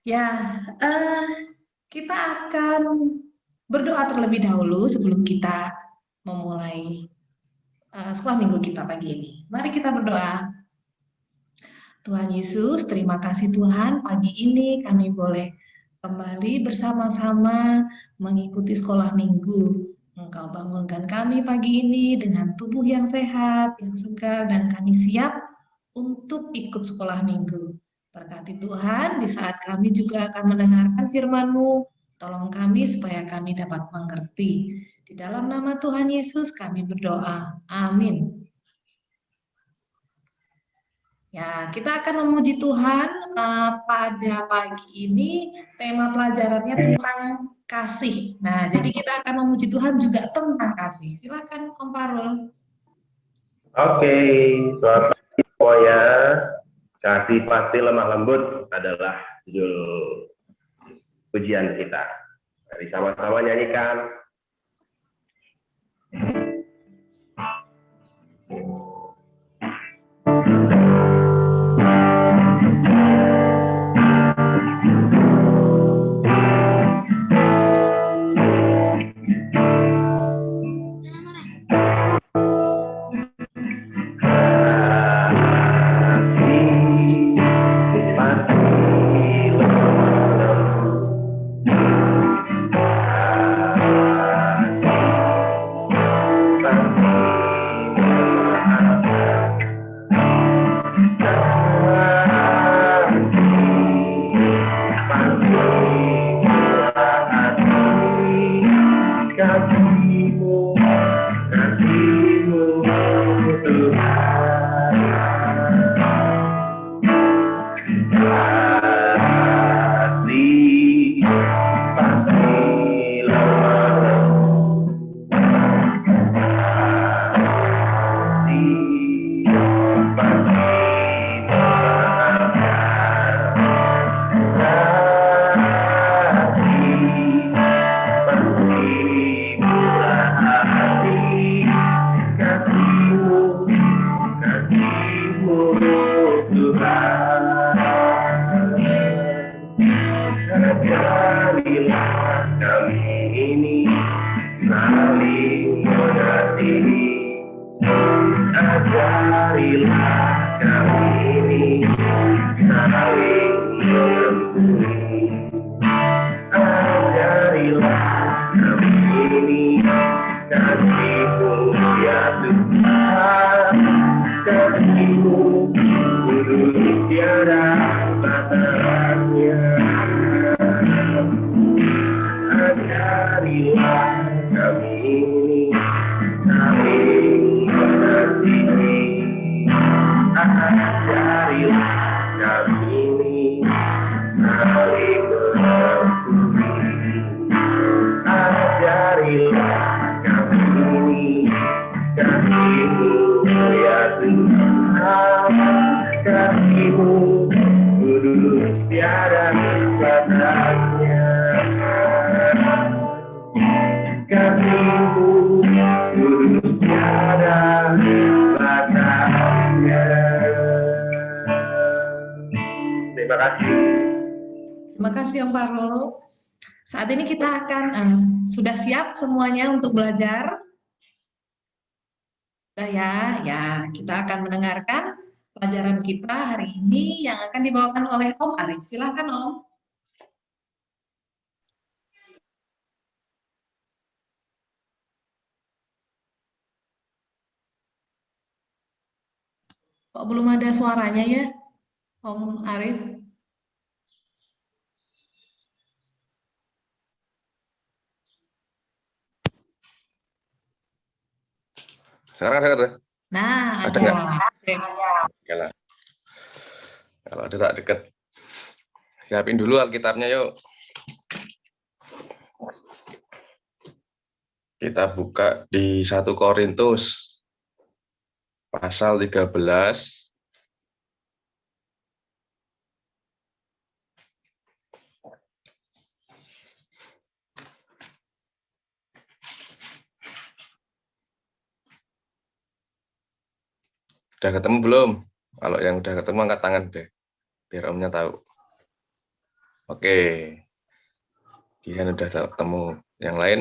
Ya, kita akan berdoa terlebih dahulu sebelum kita memulai sekolah minggu kita pagi ini. Mari kita berdoa. Tuhan Yesus, terima kasih Tuhan, pagi ini kami boleh kembali bersama-sama mengikuti sekolah minggu. Engkau bangunkan kami pagi ini dengan tubuh yang sehat, yang segar, dan kami siap untuk ikut sekolah minggu. Berkati Tuhan, di saat kami juga akan mendengarkan firman-Mu, tolong kami supaya kami dapat mengerti. Di dalam nama Tuhan Yesus kami berdoa. Amin. Ya, kita akan memuji Tuhan pada pagi ini. Tema pelajarannya tentang kasih. Nah, jadi kita akan memuji Tuhan juga tentang kasih. Silakan Om Parul. Oke, selamat pagi semuanya. Kasih pasti lemah lembut adalah judul pujian kita. Mari sama-sama nyanyikan. Terima kasih. Terima kasih Om Parul. Saat ini kita akan sudah siap semuanya untuk belajar. Sudah ya, ya kita akan mendengarkan pelajaran kita hari ini yang akan dibawakan oleh Om Arif. Silakan Om. Kok belum ada suaranya ya, Om Arif? Sekarang ada? Nah, ada ada. Oke lah. Kalau ada tak deket. Siapin dulu Alkitabnya yuk. Kita buka di 1 Korintus pasal 13. Udah ketemu belum? Kalau yang udah ketemu angkat tangan deh, biar omnya tahu. Oke. Dian udah ketemu. Yang lain?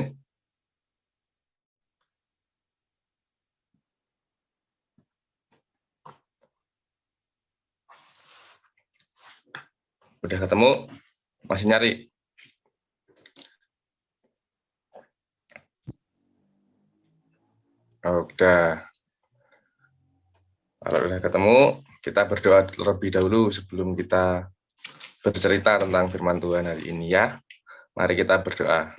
Udah ketemu? Masih nyari? Oh, udah. Kalau udah ketemu, kita berdoa terlebih dahulu sebelum kita bercerita tentang firman Tuhan hari ini ya. Mari kita berdoa.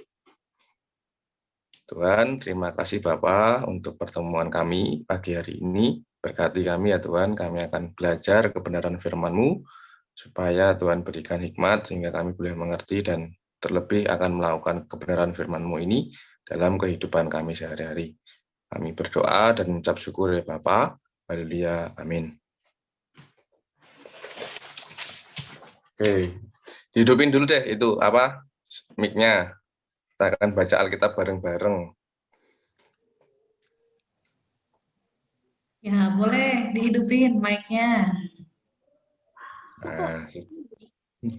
Tuhan, terima kasih Bapa untuk pertemuan kami pagi hari ini. Berkati kami ya Tuhan, kami akan belajar kebenaran firman-Mu, supaya Tuhan berikan hikmat sehingga kami boleh mengerti dan terlebih akan melakukan kebenaran firman-Mu ini dalam kehidupan kami sehari-hari. Kami berdoa dan mengucap syukur ya Bapa. Haleluya. Amin. Oke, hidupin dulu deh itu apa mic-nya. Kita akan baca Alkitab bareng-bareng. Ya, boleh dihidupin mic-nya. Nah,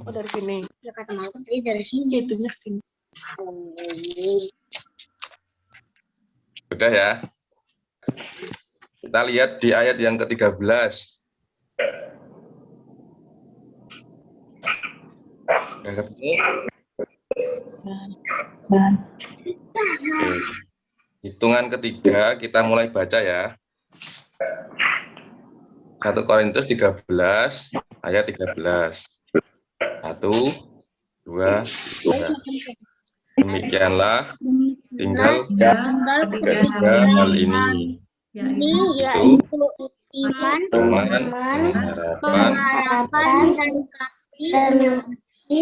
Oh, dari sini. Ya kata Malcolm tadi dari sini, itunya ke sini. sudah ya. Kita lihat di ayat yang ke-13. Udah ketemu? Oke. Hitungan ketiga, kita mulai baca ya. 1 Korintus 13, ayat 13. 1, 2, 3. Demikianlah tinggal ketiga hal ini, yaitu iman, iman, pengharapan,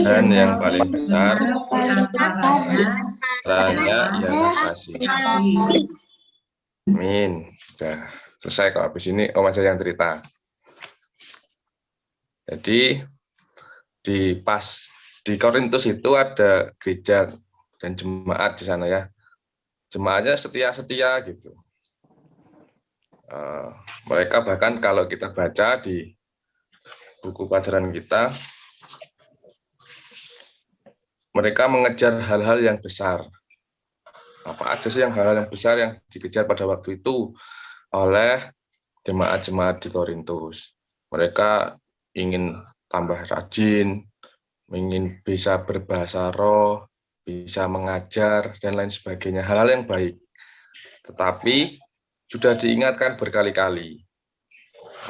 dan yang paling besar, caranya ialah kasih. Amin. Sudah selesai kok. Habis ini Om aja yang cerita. Jadi di Korintus itu ada gereja dan jemaat di sana ya. Jemaatnya setia-setia gitu. Mereka bahkan kalau kita baca di buku pelajaran kita, mereka mengejar hal-hal yang besar. Apa aja sih hal-hal yang besar yang dikejar pada waktu itu oleh jemaat-jemaat di Korintus? Mereka ingin tambah rajin, ingin bisa berbahasa roh, bisa mengajar, dan lain sebagainya. Hal-hal yang baik. Tetapi sudah diingatkan berkali-kali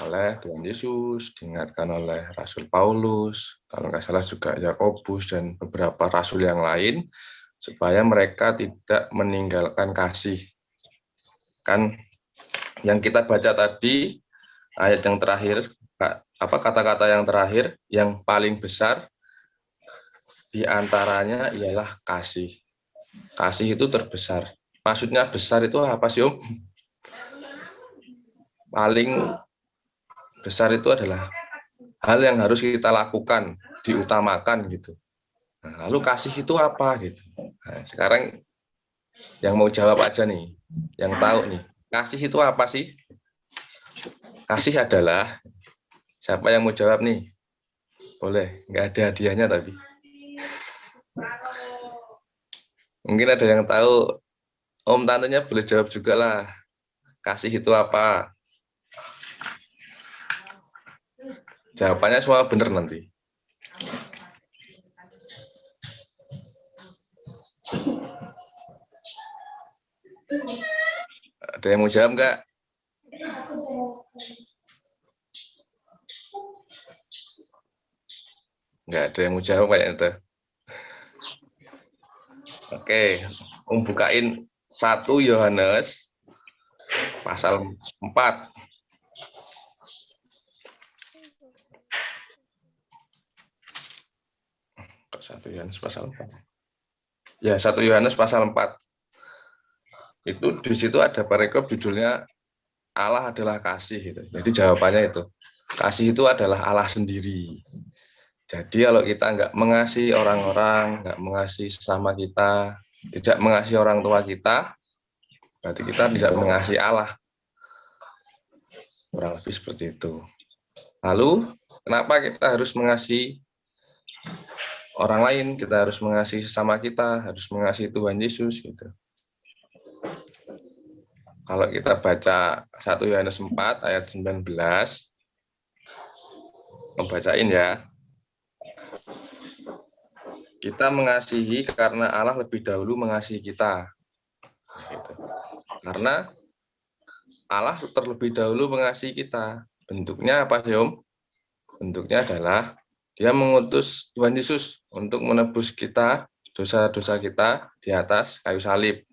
oleh Tuhan Yesus, diingatkan oleh Rasul Paulus, kalau nggak salah juga Yakobus, dan beberapa rasul yang lain, supaya mereka tidak meninggalkan kasih. Kan yang kita baca tadi, ayat yang terakhir, kata-kata yang terakhir, yang paling besar, di antaranya ialah kasih. Kasih itu terbesar. Maksudnya besar itu apa sih, Om? Paling besar itu adalah hal yang harus kita lakukan, diutamakan gitu. Nah, lalu kasih itu apa gitu? Nah, sekarang yang mau jawab aja nih, yang tahu nih, kasih itu apa sih? Kasih adalah, siapa yang mau jawab nih? Boleh, nggak ada hadiahnya tapi. Mungkin ada yang tahu, Om tantenya boleh jawab juga lah. Kasih itu apa? Jawabannya semua benar nanti. Ada yang mau jawab nggak? Nggak ada yang mau jawab kayaknya itu. Oke, Om bukain 1 Yohanes pasal 4. 1 Yohanes pasal 4. Ya, 1 Yohanes pasal 4. Itu di situ ada perikop judulnya Allah adalah kasih gitu. Jadi jawabannya itu. Kasih itu adalah Allah sendiri. Jadi kalau kita nggak mengasihi orang-orang, nggak mengasihi sesama kita, tidak mengasihi orang tua kita, berarti kita tidak mengasihi Allah. Kurang lebih seperti itu. Lalu, kenapa kita harus mengasihi orang lain, kita harus mengasihi sesama kita, harus mengasihi Tuhan Yesus gitu. Kalau kita baca 1 Yohanes 4 ayat 19, membacain ya. Kita mengasihi karena Allah lebih dahulu mengasihi kita. Gitu. Karena Allah terlebih dahulu mengasihi kita. Bentuknya apa sih, Om? Bentuknya adalah Dia mengutus Tuhan Yesus untuk menebus kita, dosa-dosa kita di atas kayu salib.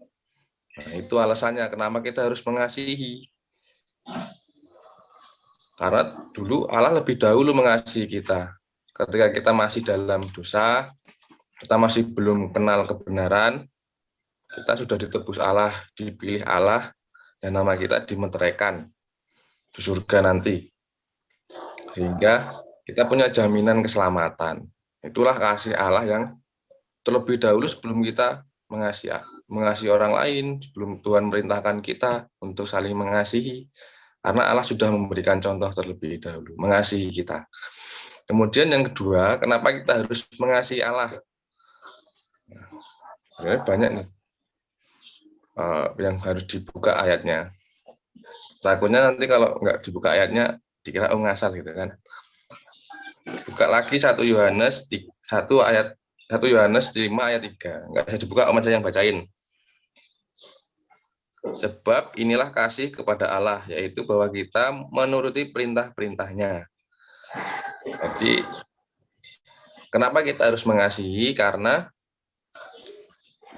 Nah, itu alasannya kenapa kita harus mengasihi. Karena dulu Allah lebih dahulu mengasihi kita. Ketika kita masih dalam dosa, kita masih belum kenal kebenaran, kita sudah ditebus Allah, dipilih Allah, dan nama kita dimeteraikan di surga nanti. Sehingga kita punya jaminan keselamatan. Itulah kasih Allah yang terlebih dahulu sebelum kita mengasihi orang lain, sebelum Tuhan merintahkan kita untuk saling mengasihi. Karena Allah sudah memberikan contoh terlebih dahulu, mengasihi kita. Kemudian yang kedua, kenapa kita harus mengasihi Allah? Sebenarnya banyak nih yang harus dibuka ayatnya. Takutnya nanti kalau nggak dibuka ayatnya, dikira ngasal gitu kan. Buka lagi 1 Yohanes 5 ayat 3. Nggak bisa dibuka, Om aja yang bacain. Sebab inilah kasih kepada Allah, yaitu bahwa kita menuruti perintah-perintahnya. Jadi, kenapa kita harus mengasihi? Karena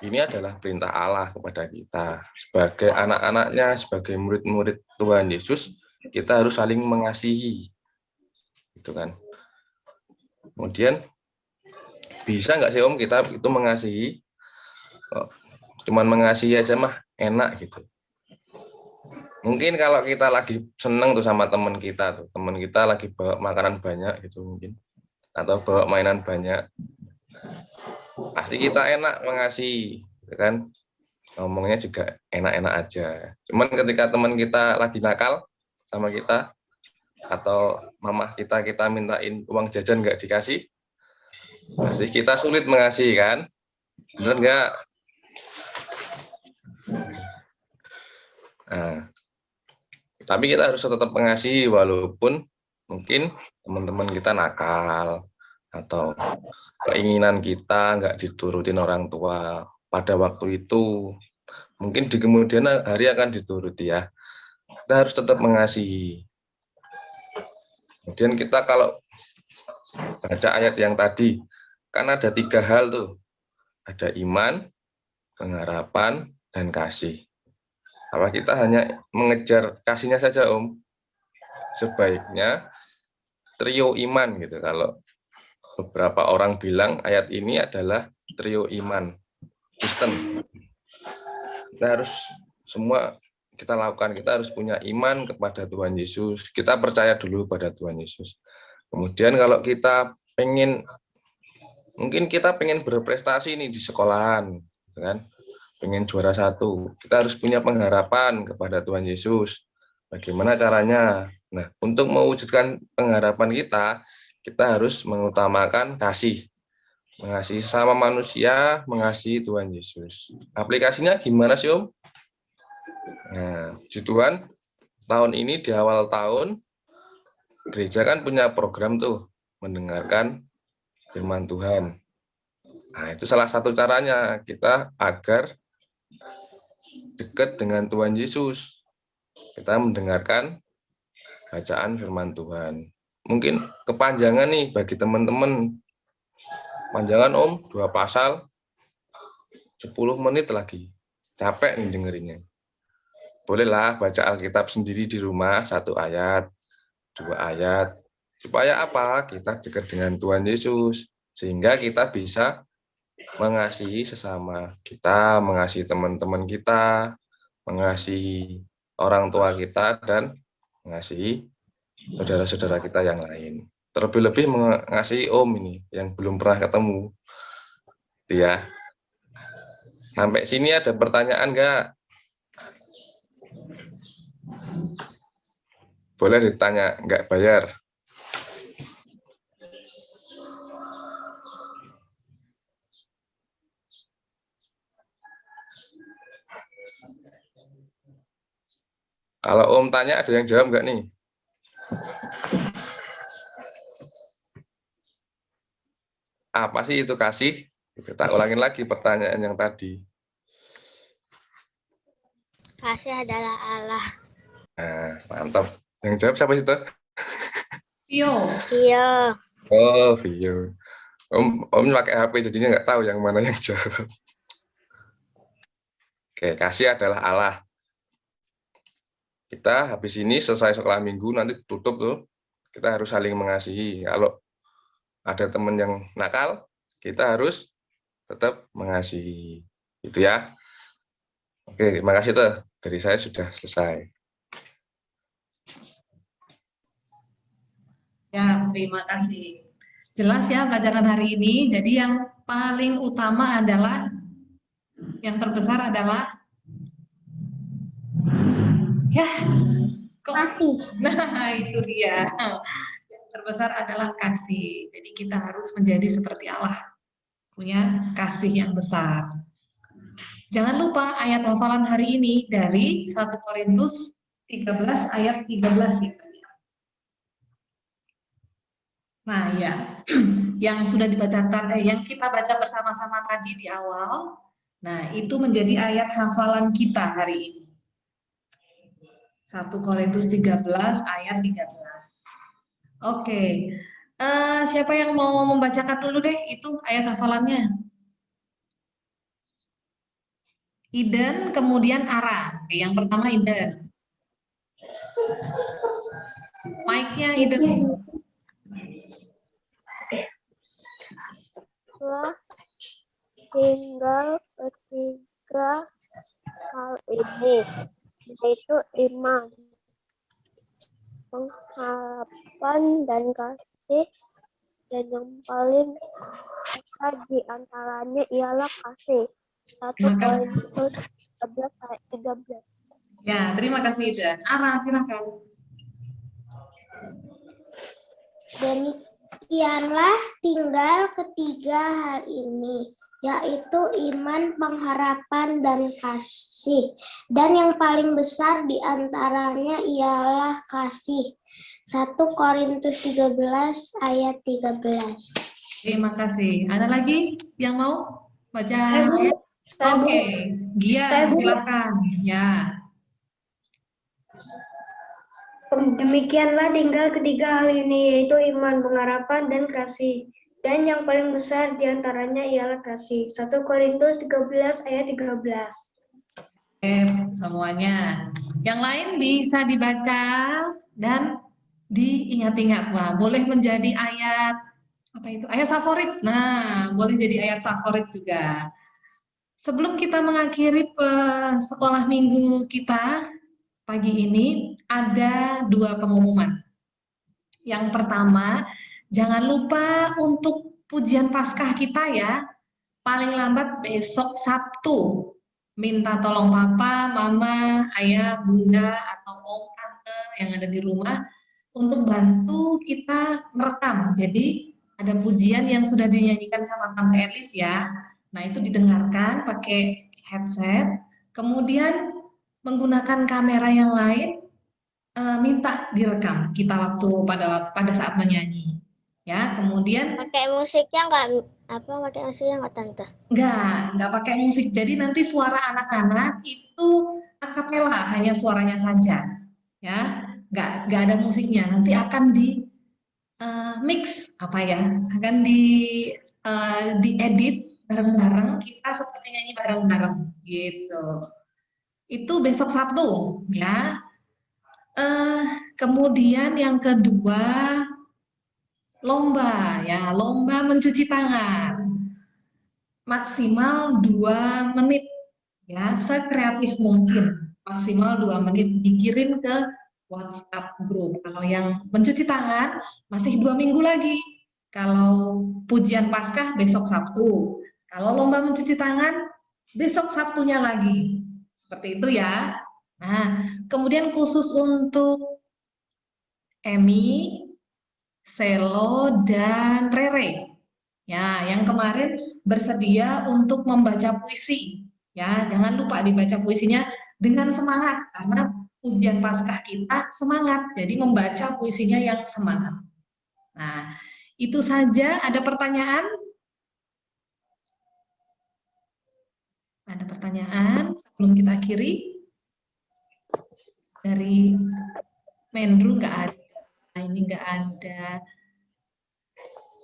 ini adalah perintah Allah kepada kita. Sebagai anak-anaknya, sebagai murid-murid Tuhan Yesus, kita harus saling mengasihi. Gitu kan. Kemudian, bisa nggak sih Om kita itu mengasihi? Cuman mengasihi aja mah enak gitu. Mungkin kalau kita lagi seneng tuh sama teman kita lagi bawa makanan banyak gitu mungkin, atau bawa mainan banyak, pasti kita enak mengasihi, gitu kan? Ngomongnya juga enak-enak aja. Cuman ketika teman kita lagi nakal sama kita, atau mamah kita mintain uang jajan nggak dikasih, pasti kita sulit mengasihi kan? Bener nggak? Nah, tapi kita harus tetap mengasihi walaupun mungkin teman-teman kita nakal atau keinginan kita nggak diturutin orang tua pada waktu itu. Mungkin di kemudian hari akan dituruti ya. Kita harus tetap mengasihi. Kemudian kita kalau baca ayat yang tadi, kan ada 3 hal tuh. Ada iman, pengharapan, dan kasih. Apa kita hanya mengejar kasihnya saja, Om? Sebaiknya trio iman gitu. Kalau beberapa orang bilang ayat ini adalah trio iman Kristen. Kita harus semua kita lakukan, kita harus punya iman kepada Tuhan Yesus. Kita percaya dulu pada Tuhan Yesus. Kemudian kalau kita mungkin kita pengen berprestasi nih di sekolahan, kan? Pengen juara 1, kita harus punya pengharapan kepada Tuhan Yesus. Bagaimana caranya? Nah, untuk mewujudkan pengharapan kita harus mengutamakan kasih. Mengasihi sama manusia, mengasihi Tuhan Yesus. Aplikasinya gimana sih, Om? Nah, puji Tuhan, tahun ini di awal tahun, gereja kan punya program tuh, mendengarkan firman Tuhan. Nah, itu salah satu caranya kita agar dekat dengan Tuhan Yesus. Kita mendengarkan bacaan firman Tuhan. Mungkin kepanjangan nih bagi teman-teman. Panjangan Om, 2 pasal, 10 menit lagi. Capek nih dengerinnya. Bolehlah baca Alkitab sendiri di rumah, 1 ayat, 2 ayat. Supaya apa? Kita dekat dengan Tuhan Yesus. Sehingga kita bisa mengasihi sesama kita, mengasihi teman-teman kita, mengasihi orang tua kita, dan mengasihi saudara-saudara kita yang lain. Terlebih-lebih mengasihi Om ini, yang belum pernah ketemu. Ya. Sampai sini ada pertanyaan nggak? Boleh ditanya, nggak bayar. Kalau Om tanya, ada yang jawab nggak nih? Apa sih itu kasih? Kita ulangin lagi pertanyaan yang tadi. Kasih adalah Allah. Nah, mantap. Yang jawab siapa itu? Vio. Iya. Oh, Vio. Om pakai HP, jadinya nggak tahu yang mana yang jawab. Oke, kasih adalah Allah. Kita habis ini selesai sekolah minggu, nanti tutup tuh. Kita harus saling mengasihi. Kalau ada teman yang nakal, kita harus tetap mengasihi. Itu ya. Oke, terima kasih tuh. Dari saya sudah selesai. Ya, terima kasih. Jelas ya pelajaran hari ini. Jadi yang paling utama adalah, yang terbesar adalah, ya, kok. Kasih. Nah, itu dia. Yang terbesar adalah kasih. Jadi kita harus menjadi seperti Allah, punya kasih yang besar. Jangan lupa ayat hafalan hari ini dari 1 Korintus 13 ayat 13 ya. Nah, ya. Yang sudah dibacakan, yang kita baca bersama-sama tadi di awal. Nah, itu menjadi ayat hafalan kita hari ini. 1 Korintus 13 ayat 13. Oke. Siapa yang mau membacakan dulu deh itu ayat hafalannya? Iden, kemudian Ara. Oke, yang pertama Iden. Mic-nya Iden. Telah tinggal ketiga hal ini, yaitu iman, pengharapan, dan kasih, dan yang paling besar di antaranya ialah kasih. 1 Korintus 13 ayat 13. Ya, terima kasih Iden. Ara, silakan. Demikianlah tinggal ketiga hal ini, yaitu iman, pengharapan, dan kasih. Dan yang paling besar di antaranya ialah kasih. 1 Korintus 13 ayat 13. Terima kasih. Ada lagi yang mau baca Saya, Bu. ayat? Saya, Bu. Oke, Gia, Saya, Bu. silakan. Ya. Demikianlah tinggal ketiga hal ini, yaitu iman, pengharapan, dan kasih. Dan yang paling besar di antaranya ialah kasih. 1 Korintus 13 ayat 13. Semuanya. Yang lain bisa dibaca dan diingat-ingat. Wah, boleh menjadi ayat apa itu? Ayat favorit. Nah, boleh jadi ayat favorit juga. Sebelum kita mengakhiri sekolah minggu kita pagi ini, ada 2 pengumuman. Yang pertama, jangan lupa untuk pujian Paskah kita ya. Paling lambat besok Sabtu. Minta tolong papa, mama, ayah, bunda, atau om, tante yang ada di rumah untuk bantu kita merekam. Jadi ada pujian yang sudah dinyanyikan sama Tante Elis ya. Nah, itu didengarkan pakai headset. Kemudian menggunakan kamera yang lain, minta direkam kita waktu pada saat menyanyi. Ya, kemudian Pakai musiknya pakai musiknya nggak Tante? Enggak pakai musik. Jadi nanti suara anak-anak itu akapela, hanya suaranya saja. Ya, enggak ada musiknya. Nanti akan di mix akan diedit bareng-bareng, kita seperti nyanyi bareng-bareng gitu. Itu besok Sabtu ya. Kemudian yang kedua, lomba mencuci tangan. Maksimal 2 menit ya, sekreatif mungkin. Maksimal 2 menit dikirim ke WhatsApp grup. Kalau yang mencuci tangan masih 2 minggu lagi. Kalau pujian Paskah besok Sabtu. Kalau lomba mencuci tangan besok Sabtunya lagi. Seperti itu ya. Nah, kemudian khusus untuk Emi, Selo, dan Rere. Ya, yang kemarin bersedia untuk membaca puisi. Ya, jangan lupa dibaca puisinya dengan semangat karena ujian Paskah kita semangat. Jadi membaca puisinya yang semangat. Nah, itu saja. Ada pertanyaan? Ada pertanyaan sebelum kita akhiri? Dari Mendru nggak ada. Ini nggak ada.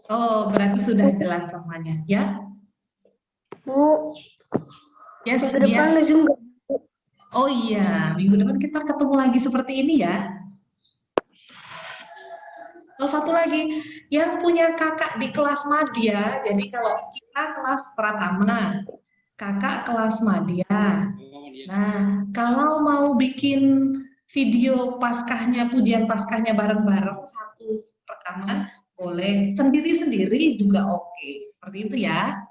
Oh, berarti sudah jelas semuanya, ya? Bu, Yes, minggu depan iya. nge-Zoom nggak? Oh iya, minggu depan kita ketemu lagi seperti ini ya. Oh, satu lagi, yang punya kakak di kelas madya, jadi kalau kita kelas pratama, kakak kelas madya. Nah, kalau mau bikin video Paskahnya, pujian Paskahnya bareng-bareng, satu rekaman, boleh. Sendiri-sendiri juga oke. Seperti itu ya.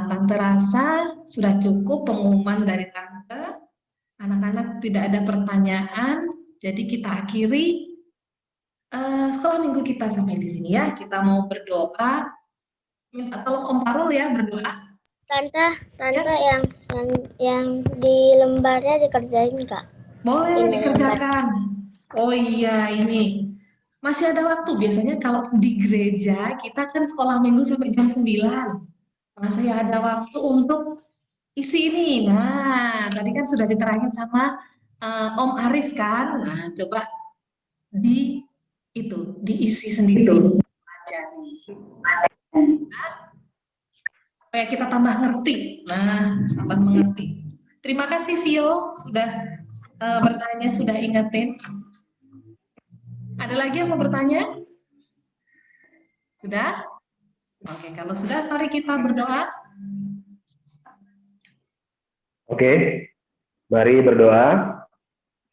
Tante rasa sudah cukup pengumuman dari Tante. Anak-anak tidak ada pertanyaan, jadi kita akhiri sekolah minggu kita sampai di sini ya. Kita mau berdoa, minta tolong Om Parul ya berdoa. Tante Ya. yang di lembarnya dikerjain Kak? Boleh Ini dikerjakan. Oh iya, ini masih ada waktu. Biasanya kalau di gereja kita kan sekolah minggu sampai jam 9. Masih ada waktu untuk isi ini. Nah, tadi kan sudah diterangin sama Om Arif kan. Nah, coba diisi sendiri, pelajari. Supaya kita tambah ngerti. Nah, tambah mengerti. Terima kasih Vio sudah bertanya, sudah ingetin. Ada lagi yang mau bertanya? Sudah? Oke, kalau sudah mari kita berdoa. Oke, mari berdoa.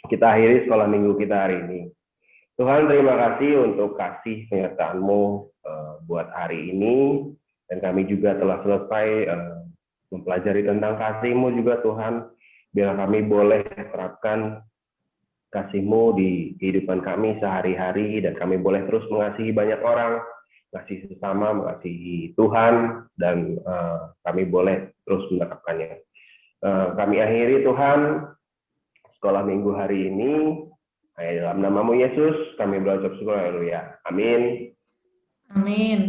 Kita akhiri sekolah minggu kita hari ini. Tuhan, terima kasih untuk kasih penyertaan-Mu buat hari ini. Dan kami juga telah selesai mempelajari tentang kasih-Mu juga Tuhan. Biar kami boleh terapkan kasih-Mu di kehidupan kami sehari-hari. Dan kami boleh terus mengasihi banyak orang. Mengasihi sesama, mengasihi Tuhan. Dan kami boleh terus menerapkannya. Kami akhiri Tuhan sekolah minggu hari ini. Dalam nama-Mu Yesus, kami berucap syukur, haleluya. Amin. Amin.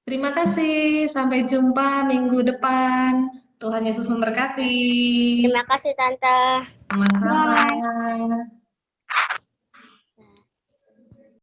Terima kasih. Sampai jumpa minggu depan. Tuhan Yesus memberkati. Terima kasih Tante. Sama-sama.